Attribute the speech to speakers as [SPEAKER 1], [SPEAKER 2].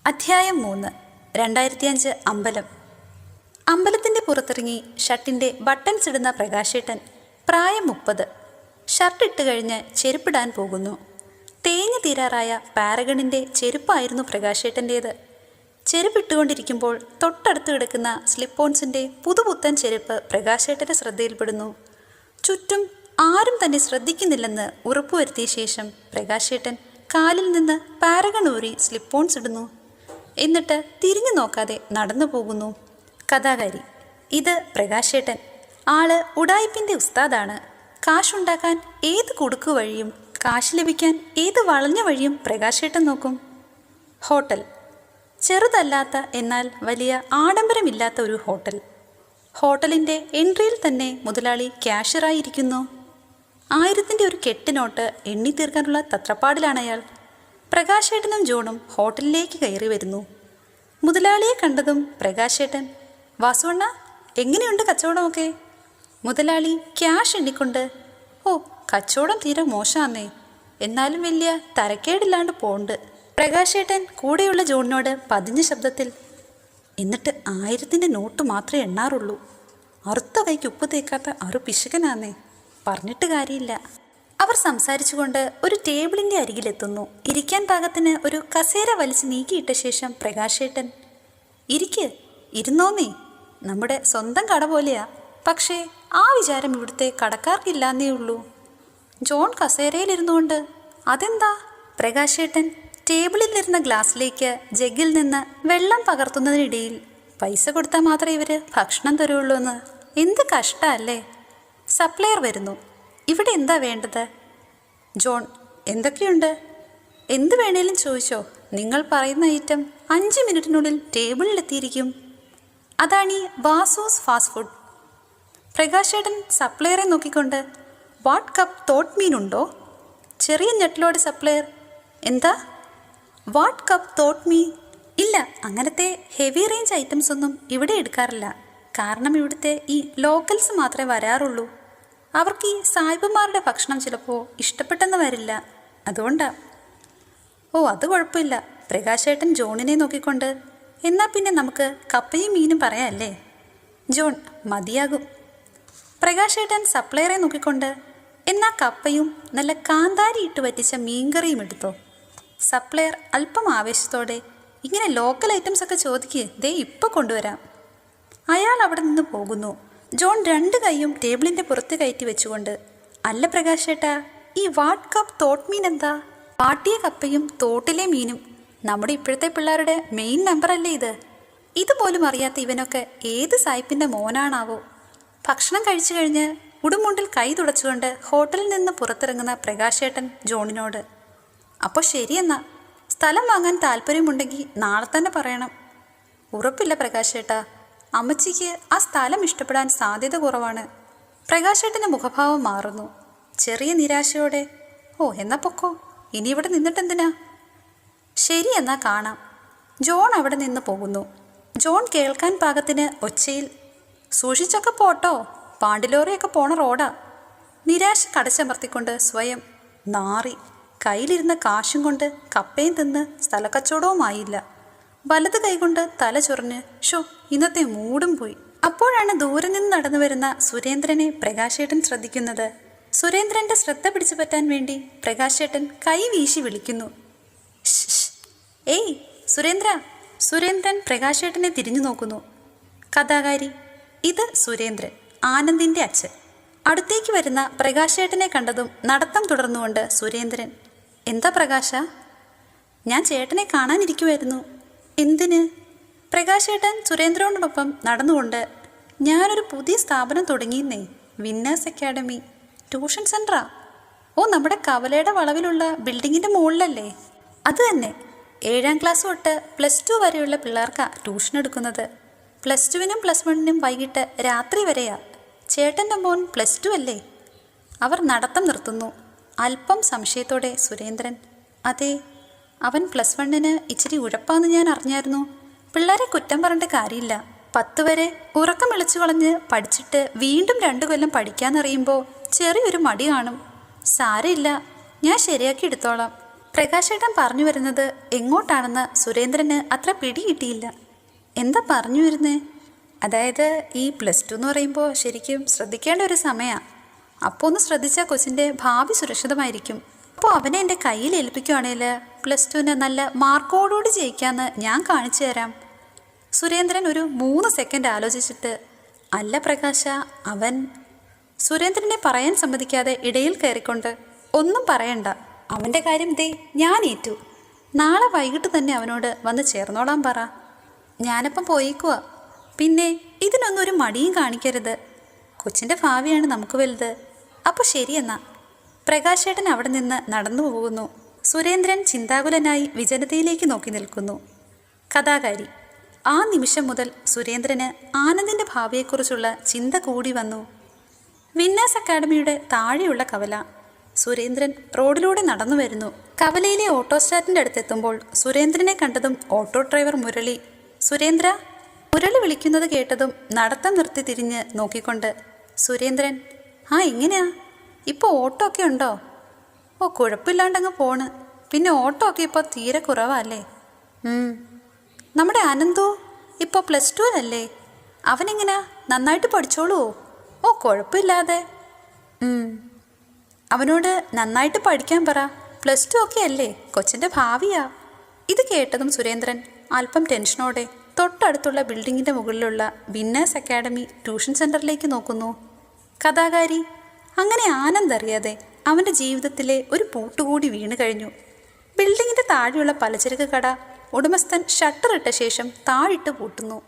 [SPEAKER 1] അധ്യായം 3. 2005 അമ്പലം. അമ്പലത്തിൻ്റെ പുറത്തിറങ്ങി ഷർട്ടിൻ്റെ ബട്ടൺസ് ഇടുന്ന പ്രകാശേട്ടൻ. പ്രായം 30. ഷർട്ട് ഇട്ട് കഴിഞ്ഞ് ചെരുപ്പിടാൻ പോകുന്നു. തേഞ്ഞു തീരാറായ പാരഗണിൻ്റെ ചെരുപ്പായിരുന്നു പ്രകാശേട്ടൻ്റേത്. ചെരുപ്പിട്ടുകൊണ്ടിരിക്കുമ്പോൾ തൊട്ടടുത്ത് കിടക്കുന്ന സ്ലിപ്പോൺസിൻ്റെ പുതുപുത്തൻ ചെരുപ്പ് പ്രകാശേട്ടൻ്റെ ശ്രദ്ധയിൽപ്പെടുന്നു. ചുറ്റും ആരും തന്നെ ശ്രദ്ധിക്കുന്നില്ലെന്ന് ഉറപ്പുവരുത്തിയ ശേഷം പ്രകാശേട്ടൻ കാലിൽ നിന്ന് പാരഗൺ ഊരി സ്ലിപ്പോൺസ് ഇടുന്നു. എന്നിട്ട് തിരിഞ്ഞു നോക്കാതെ നടന്നു പോകുന്നു. കഥാകാരി: ഇത് പ്രകാശേട്ടൻ. ആള് ഉടായിപ്പിൻ്റെ ഉസ്താദാണ്. കാശുണ്ടാക്കാൻ ഏത് കുടുക്കു വഴിയും കാശ് ലഭിക്കാൻ ഏത് വളഞ്ഞ വഴിയും പ്രകാശേട്ടൻ നോക്കും. ഹോട്ടൽ. ചെറുതല്ലാത്ത എന്നാൽ വലിയ ആഡംബരമില്ലാത്ത ഒരു ഹോട്ടൽ. ഹോട്ടലിൻ്റെ എൻട്രിയിൽ തന്നെ മുതലാളി ക്യാഷ്യറായിരിക്കുന്നു. 1000 ഒരു കെട്ടിനോട്ട് എണ്ണി തീർക്കാനുള്ള തത്രപ്പാടിലാണ് അയാൾ. പ്രകാശേട്ടനും ജോണും ഹോട്ടലിലേക്ക് കയറി വരുന്നു. മുതലാളിയെ കണ്ടതും പ്രകാശേട്ടൻ: വാസുവണ്ണ, എങ്ങനെയുണ്ട് കച്ചവടമൊക്കെ? മുതലാളി ക്യാഷ് എണ്ണിക്കൊണ്ട്: ഓ, കച്ചവടം തീരെ മോശമാന്നേ, എന്നാലും വലിയ തരക്കേടില്ലാണ്ട് പോണ്ട്. പ്രകാശേട്ടൻ കൂടെയുള്ള ജോണിനോട് പതിഞ്ഞ ശബ്ദത്തിൽ: എന്നിട്ട് 1000 നോട്ട് മാത്രമേ എണ്ണാറുള്ളൂ. അറുത്ത കൈക്ക് ഉപ്പ് തേക്കാത്ത പിശുക്കനാന്നേ, പറഞ്ഞിട്ട് കാര്യമില്ല. അവർ സംസാരിച്ചുകൊണ്ട് ഒരു ടേബിളിൻ്റെ അരികിലെത്തുന്നു. ഇരിക്കാൻ പാകത്തിന് ഒരു കസേര വലിച്ച് നീക്കിയിട്ട ശേഷം പ്രകാശേട്ടൻ: ഇരുന്നോന്നേ, നമ്മുടെ സ്വന്തം കട പോലെയാ. പക്ഷേ ആ വിചാരം ഇവിടുത്തെ കടക്കാർക്കില്ലാന്നേ ഉള്ളൂ. ജോൺ കസേരയിലിരുന്നുകൊണ്ട്: അതെന്താ? പ്രകാശേട്ടൻ ടേബിളിലിരുന്ന ഗ്ലാസ്സിലേക്ക് ജഗ്ഗിൽ നിന്ന് വെള്ളം പകർത്തുന്നതിനിടയിൽ: പൈസ കൊടുത്താൽ മാത്രമേ ഇവർ ഭക്ഷണം തരുള്ളൂ എന്ന്. എന്ത് കഷ്ടമല്ലേ. സപ്ലയർ വരുന്നു. ഇവിടെ എന്താ വേണ്ടത്? ജോൺ: എന്തൊക്കെയുണ്ട്? എന്ത് വേണേലും ചോദിച്ചോ. നിങ്ങൾ പറയുന്ന ഐറ്റം 5 മിനിറ്റിനുള്ളിൽ ടേബിളിലെത്തിയിരിക്കും. അതാണീ വാസൂസ് ഫാസ്റ്റ് ഫുഡ്. പ്രകാശേട്ടൻ സപ്ലയറെ നോക്കിക്കൊണ്ട്: വാട്ട് കപ്പ് തോട്ട് മീനുണ്ടോ? ചെറിയ ഞെട്ടലോടെ സപ്ലയർ: എന്താ? വാട്ട് കപ്പ് തോട്ട് മീൻ? ഇല്ല, അങ്ങനത്തെ ഹെവി റേഞ്ച് ഐറ്റംസ് ഒന്നും ഇവിടെ എടുക്കാറില്ല. കാരണം ഇവിടുത്തെ ഈ ലോക്കൽസ് മാത്രമേ വരാറുള്ളൂ. അവർക്ക് ഈ സായിപ്പന്മാരുടെ ഭക്ഷണം ചിലപ്പോൾ ഇഷ്ടപ്പെട്ടെന്ന് വരില്ല, അതുകൊണ്ടാ. ഓ, അത് കുഴപ്പമില്ല. പ്രകാശേട്ടൻ ജോണിനെ നോക്കിക്കൊണ്ട്: എന്നാൽ പിന്നെ നമുക്ക് കപ്പയും മീനും പറയാമല്ലേ? ജോൺ: മതിയാകും. പ്രകാശേട്ടൻ സപ്ലയറെ നോക്കിക്കൊണ്ട്: എന്നാൽ കപ്പയും നല്ല കാന്താരി ഇട്ട് വറ്റിച്ച മീൻകറിയും എടുത്തോ. സപ്ലയർ അല്പം ആവേശത്തോടെ: ഇങ്ങനെ ലോക്കൽ ഐറ്റംസ് ഒക്കെ ചോദിക്ക്, ദേ ഇപ്പോൾ കൊണ്ടുവരാം. അയാൾ അവിടെ നിന്ന് പോകുന്നു. ജോൺ 2 കൈയും ടേബിളിൻ്റെ പുറത്ത് കയറ്റി വെച്ചുകൊണ്ട്: അല്ല പ്രകാശേട്ടാ, ഈ വാട്ട് കപ്പ് തോട്ട് മീൻ എന്താ? പാട്ടിയ കപ്പയും തോട്ടിലെ മീനും നമ്മുടെ ഇപ്പോഴത്തെ പിള്ളേരുടെ മെയിൻ നമ്പറല്ലേ ഇത്? ഇതുപോലും അറിയാത്ത ഇവനൊക്കെ ഏത് സായിപ്പിൻ്റെ മോനാണാവോ? ഭക്ഷണം കഴിച്ചു കഴിഞ്ഞ് ഉടുമുണ്ടിൽ കൈ തുടച്ചുകൊണ്ട് ഹോട്ടലിൽ നിന്ന് പുറത്തിറങ്ങുന്ന പ്രകാശേട്ടൻ ജോണിനോട്: അപ്പോൾ ശരിയെന്നാ, സ്ഥലം വാങ്ങാൻ താല്പര്യമുണ്ടെങ്കിൽ നാളെ തന്നെ പറയണം. ഉറപ്പില്ല പ്രകാശേട്ടാ, അമ്മച്ചിക്ക് ആ സ്ഥലം ഇഷ്ടപ്പെടാൻ സാധ്യത കുറവാണ്. പ്രകാശേട്ടൻ്റെ മുഖഭാവം മാറുന്നു. ചെറിയ നിരാശയോടെ: ഓ, എന്നാ പൊക്കോ, ഇനി ഇവിടെ നിന്നിട്ടെന്തിനാ? ശരി, എന്നാ കാണാം. ജോൺ അവിടെ നിന്ന് പോകുന്നു. ജോൺ കേൾക്കാൻ പാകത്തിന് ഒച്ചയിൽ: സൂക്ഷിച്ചൊക്കെ പോട്ടോ, പാണ്ടിലോറിയൊക്കെ പോണ റോഡാ. നിരാശ കടച്ചമർത്തിക്കൊണ്ട് സ്വയം നാറി കയ്യിലിരുന്ന കാശും കൊണ്ട് കപ്പയും തിന്ന് സ്ഥലക്കച്ചവടവുമായില്ല. വലത് കൈകൊണ്ട് തല ചൊറിഞ്ഞ് ഷോ, ഇന്നത്തെ മൂടും പോയി. അപ്പോഴാണ് ദൂരെ നിന്ന് നടന്നു വരുന്ന സുരേന്ദ്രനെ പ്രകാശേട്ടൻ ശ്രദ്ധിക്കുന്നത്. സുരേന്ദ്രൻ്റെ ശ്രദ്ധ പിടിച്ചു പറ്റാൻ വേണ്ടി പ്രകാശേട്ടൻ കൈ വീശി വിളിക്കുന്നു: ഏയ് സുരേന്ദ്ര. സുരേന്ദ്രൻ പ്രകാശേട്ടനെ തിരിഞ്ഞു നോക്കുന്നു. കഥാകാരി: ഇത് സുരേന്ദ്രൻ, ആനന്ദിൻ്റെ അച്ഛൻ. അടുത്തേക്ക് വരുന്ന പ്രകാശേട്ടനെ കണ്ടതും നടത്തം തുടർന്നുകൊണ്ട് സുരേന്ദ്രൻ: എന്താ പ്രകാശ? ഞാൻ ചേട്ടനെ കാണാനിരിക്കുമായിരുന്നു. എന്തിന്? പ്രകാശേട്ടൻ സുരേന്ദ്രനോടൊപ്പം നടന്നുകൊണ്ട്: ഞാനൊരു പുതിയ സ്ഥാപനം തുടങ്ങിയെന്നേ, വിന്നേഴ്സ് അക്കാഡമി ട്യൂഷൻ സെൻ്ററാ. ഓ, നമ്മുടെ കവലയുടെ വളവിലുള്ള ബിൽഡിങ്ങിൻ്റെ മുകളിലല്ലേ? അത് തന്നെ. 7ാം ക്ലാസ് തൊട്ട് +2 വരെയുള്ള പിള്ളേർക്കാണ് ട്യൂഷൻ എടുക്കുന്നത്. +2നും +1നും വൈകിട്ട് രാത്രി വരെയാ. ചേട്ടൻ്റെ മോൻ +2 അല്ലേ? അവർ നടത്തം നിർത്തുന്നു. അല്പം സംശയത്തോടെ സുരേന്ദ്രൻ: അതെ, അവൻ +1ന് ഇച്ചിരി ഉഴപ്പാന്ന് ഞാൻ അറിഞ്ഞായിരുന്നു. പിള്ളേരെ കുറ്റം പറഞ്ഞിട്ട് കാര്യമില്ല. 10 വരെ ഉറക്കം വിളിച്ചു കളഞ്ഞ് പഠിച്ചിട്ട് വീണ്ടും 2 കൊല്ലം പഠിക്കാന്നറിയുമ്പോൾ ചെറിയൊരു മടി കാണും. സാരമില്ല, ഞാൻ ശരിയാക്കി എടുത്തോളാം. പ്രകാശേട്ടൻ പറഞ്ഞു വരുന്നത് എങ്ങോട്ടാണെന്ന് സുരേന്ദ്രന് അത്ര പിടികിട്ടിയില്ല. എന്താ പറഞ്ഞു വരുന്നേ? അതായത് ഈ +2 എന്ന് പറയുമ്പോൾ ശരിക്കും ശ്രദ്ധിക്കേണ്ട ഒരു സമയമാണ്. അപ്പോൾ ഒന്ന് ശ്രദ്ധിച്ചാൽ കൊച്ചിൻ്റെ ഭാവി സുരക്ഷിതമായിരിക്കും. അപ്പോൾ അവനെ എൻ്റെ കയ്യിൽ ഏൽപ്പിക്കുവാണെങ്കിൽ +2ന് നല്ല മാർക്കോടുകൂടി ജയിക്കാമെന്ന് ഞാൻ കാണിച്ചു തരാം. സുരേന്ദ്രൻ ഒരു 3 സെക്കൻഡ് ആലോചിച്ചിട്ട്, അല്ല പ്രകാശ, അവൻ സുരേന്ദ്രനെ പറയാൻ സമ്മതിക്കാതെ ഇടയിൽ കയറിക്കൊണ്ട്, ഒന്നും പറയണ്ട, അവൻ്റെ കാര്യം ദേ ഞാൻ ഏറ്റു. നാളെ വൈകിട്ട് തന്നെ അവനോട് വന്ന് ചേർന്നോളാൻ പറ. ഞാനപ്പം പോയിക്കുക. പിന്നെ ഇതിനൊന്നും ഒരു മടിയും കാണിക്കരുത്. കൊച്ചിൻ്റെ ഭാവിയാണ് നമുക്ക് വലുത്. അപ്പോൾ ശരിയെന്നാ. പ്രകാശേട്ടൻ അവിടെ നിന്ന് നടന്നു പോകുന്നു. സുരേന്ദ്രൻ ചിന്താകുലനായി വിജനതയിലേക്ക് നോക്കി നിൽക്കുന്നു. കഥാകാരി: ആ നിമിഷം മുതൽ സുരേന്ദ്രന് ആനന്ദിൻ്റെ ഭാവിയെക്കുറിച്ചുള്ള ചിന്ത കൂടി വന്നു. വിന്നേഴ്സ് അക്കാഡമിയുടെ താഴെയുള്ള കവല. സുരേന്ദ്രൻ റോഡിലൂടെ നടന്നു വരുന്നു. കവലയിലെ ഓട്ടോ സ്റ്റാൻഡിൻ്റെ അടുത്തെത്തുമ്പോൾ സുരേന്ദ്രനെ കണ്ടതും ഓട്ടോ ഡ്രൈവർ മുരളി, സുരേന്ദ്ര, മുരളി വിളിക്കുന്നത് കേട്ടതും നടത്തം നിർത്തി തിരിഞ്ഞ് നോക്കിക്കൊണ്ട് സുരേന്ദ്രൻ, ആ എങ്ങനെയാ, ഇപ്പോൾ ഓട്ടോ ഒക്കെ ഉണ്ടോ? ഓ, കുഴപ്പമില്ലാണ്ടങ്ങ് പോണ്. പിന്നെ ഓട്ടോ ഒക്കെ ഇപ്പോൾ തീരെ കുറവല്ലേ? നമ്മുടെ അനന്തു ഇപ്പോൾ +2-ലല്ലേ? അവനെങ്ങനെയാ, നന്നായിട്ട് പഠിച്ചോളുവോ? ഓ, കുഴപ്പമില്ലാതെ. അവനോട് നന്നായിട്ട് പഠിക്കാൻ പറ. +2 ഒക്കെ അല്ലേ, കൊച്ചിൻ്റെ ഭാവിയാ. ഇത് കേട്ടതും സുരേന്ദ്രൻ അല്പം ടെൻഷനോടെ തൊട്ടടുത്തുള്ള ബിൽഡിങ്ങിൻ്റെ മുകളിലുള്ള വിന്നേഴ്സ് അക്കാഡമി ട്യൂഷൻ സെൻ്ററിലേക്ക് നോക്കുന്നു. കഥാകാരി: അങ്ങനെ ആനന്ദ് അറിയാതെ അവൻ്റെ ജീവിതത്തിലെ ഒരു പൂട്ടുകൂടി വീണ് കഴിഞ്ഞു. ബിൽഡിങ്ങിൻ്റെ താഴെയുള്ള പലചരക്ക് കട ഉടമസ്ഥൻ ഷട്ടർ ഇട്ട ശേഷം താഴിട്ട് പൂട്ടുന്നു.